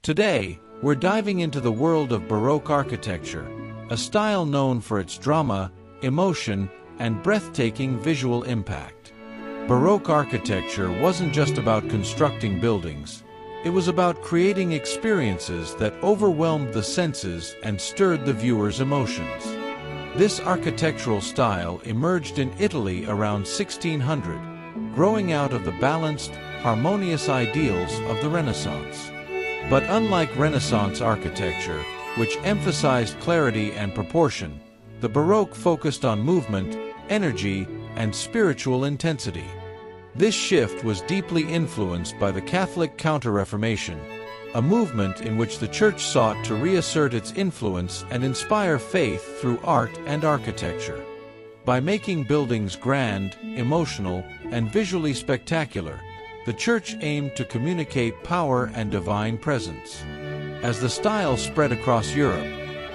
Today, we're diving into the world of Baroque architecture, a style known for its drama, emotion, and breathtaking visual impact. Baroque architecture wasn't just about constructing buildings. It was about creating experiences that overwhelmed the senses and stirred the viewer's emotions. This architectural style emerged in Italy around 1600, growing out of the balanced, harmonious ideals of the Renaissance. But unlike Renaissance architecture, which emphasized clarity and proportion, the Baroque focused on movement, energy, and spiritual intensity. This shift was deeply influenced by the Catholic Counter-Reformation, a movement in which the Church sought to reassert its influence and inspire faith through art and architecture. By making buildings grand, emotional, and visually spectacular, the Church aimed to communicate power and divine presence. As the style spread across Europe,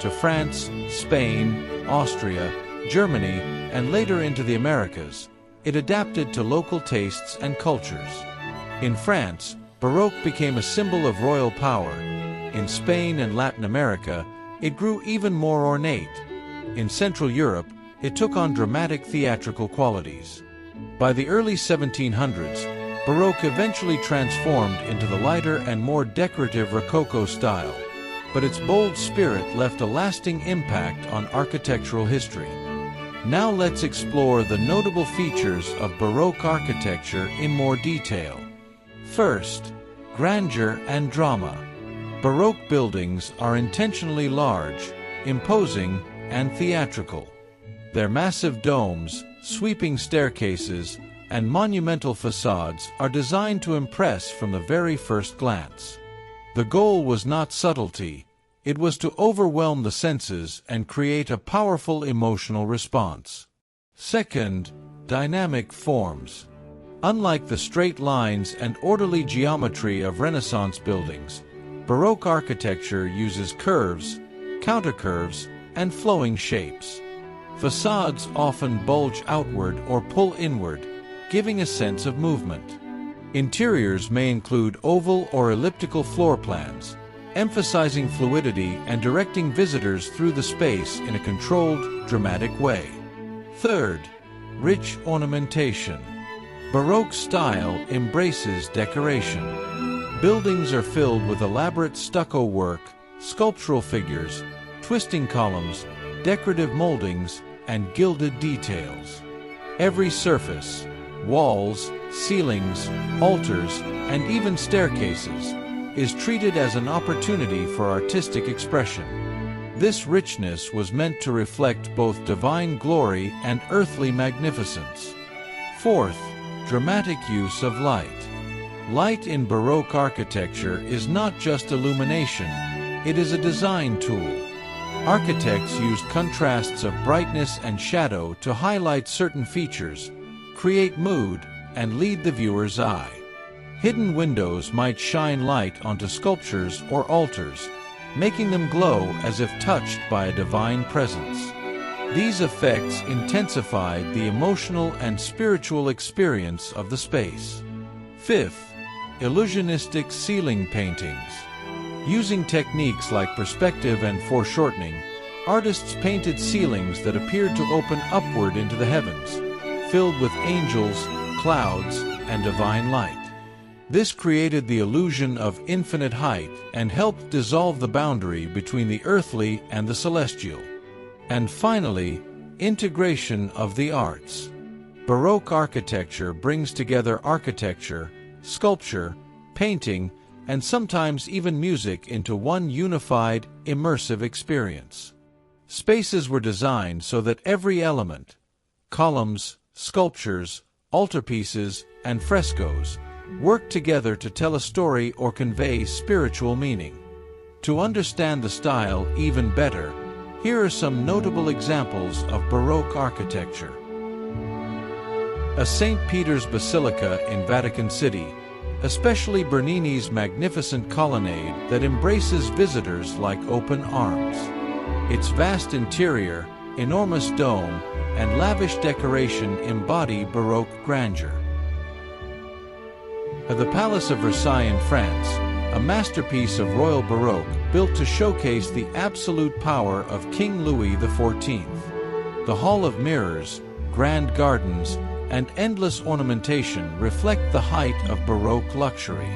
to France, Spain, Austria, Germany, and later into the Americas, it adapted to local tastes and cultures. In France, Baroque became a symbol of royal power. In Spain and Latin America, it grew even more ornate. In Central Europe, it took on dramatic theatrical qualities. By the early 1700s, Baroque eventually transformed into the lighter and more decorative Rococo style, but its bold spirit left a lasting impact on architectural history. Now let's explore the notable features of Baroque architecture in more detail. First, grandeur and drama. Baroque buildings are intentionally large, imposing, and theatrical. Their massive domes, sweeping staircases, and monumental facades are designed to impress from the very first glance. The goal was not subtlety. It was to overwhelm the senses and create a powerful emotional response. Second, dynamic forms. Unlike the straight lines and orderly geometry of Renaissance buildings, Baroque architecture uses curves, countercurves, and flowing shapes. Facades often bulge outward or pull inward, giving a sense of movement. Interiors may include oval or elliptical floor plans, emphasizing fluidity and directing visitors through the space in a controlled, dramatic way. Third, rich ornamentation. Baroque style embraces decoration. Buildings are filled with elaborate stucco work, sculptural figures, twisting columns, decorative moldings, and gilded details. Every surface, walls, ceilings, altars, and even staircases, is treated as an opportunity for artistic expression. This richness was meant to reflect both divine glory and earthly magnificence. Fourth, dramatic use of light. Light in Baroque architecture is not just illumination, it is a design tool. Architects used contrasts of brightness and shadow to highlight certain features, create mood, and lead the viewer's eye. Hidden windows might shine light onto sculptures or altars, making them glow as if touched by a divine presence. These effects intensified the emotional and spiritual experience of the space. Fifth, illusionistic ceiling paintings. Using techniques like perspective and foreshortening, artists painted ceilings that appeared to open upward into the heavens, filled with angels, clouds, and divine light. This created the illusion of infinite height and helped dissolve the boundary between the earthly and the celestial. And finally, integration of the arts. Baroque architecture brings together architecture, sculpture, painting, and sometimes even music into one unified, immersive experience. Spaces were designed so that every element, columns, sculptures, altarpieces, and frescoes, work together to tell a story or convey spiritual meaning. To understand the style even better, here are some notable examples of Baroque architecture. A St. Peter's Basilica in Vatican City, especially Bernini's magnificent colonnade that embraces visitors like open arms. Its vast interior, enormous dome, and lavish decoration embody Baroque grandeur. At the Palace of Versailles in France, a masterpiece of Royal Baroque built to showcase the absolute power of King Louis XIV. The Hall of Mirrors, grand gardens, and endless ornamentation reflect the height of Baroque luxury.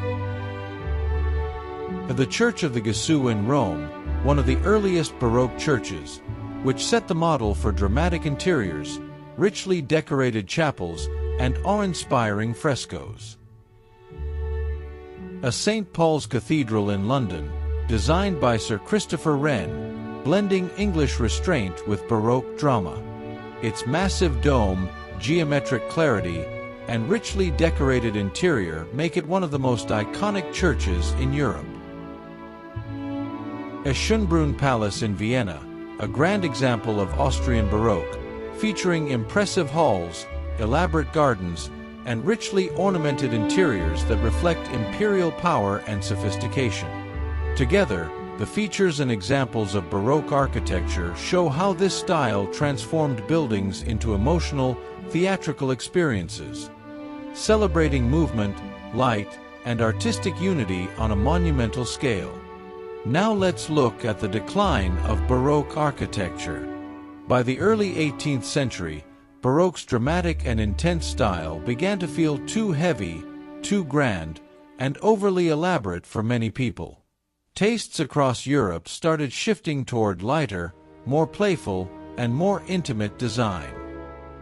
The Church of the Gesù in Rome, one of the earliest Baroque churches, which set the model for dramatic interiors, richly decorated chapels, and awe-inspiring frescoes. A St. Paul's Cathedral in London, designed by Sir Christopher Wren, blending English restraint with Baroque drama. Its massive dome, geometric clarity, and richly decorated interior make it one of the most iconic churches in Europe. A Schönbrunn Palace in Vienna, a grand example of Austrian Baroque, featuring impressive halls, elaborate gardens, and richly ornamented interiors that reflect imperial power and sophistication. Together, the features and examples of Baroque architecture show how this style transformed buildings into emotional, theatrical experiences, celebrating movement, light, and artistic unity on a monumental scale. Now let's look at the decline of Baroque architecture. By the early 18th century, Baroque's dramatic and intense style began to feel too heavy, too grand, and overly elaborate for many people. Tastes across Europe started shifting toward lighter, more playful, and more intimate design.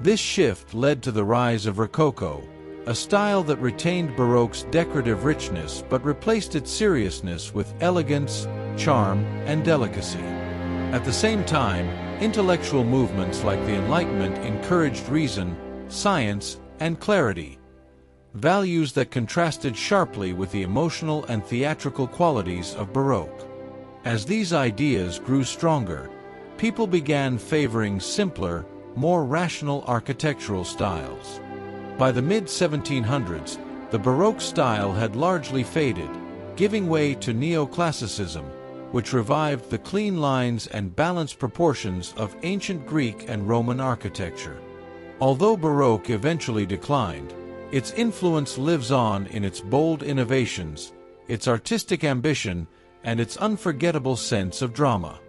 This shift led to the rise of Rococo, a style that retained Baroque's decorative richness but replaced its seriousness with elegance, charm, and delicacy. At the same time, intellectual movements like the Enlightenment encouraged reason, science, and clarity, values that contrasted sharply with the emotional and theatrical qualities of Baroque. As these ideas grew stronger, people began favoring simpler, more rational architectural styles. By the mid-1700s, the Baroque style had largely faded, giving way to neoclassicism, which revived the clean lines and balanced proportions of ancient Greek and Roman architecture. Although Baroque eventually declined, its influence lives on in its bold innovations, its artistic ambition, and its unforgettable sense of drama.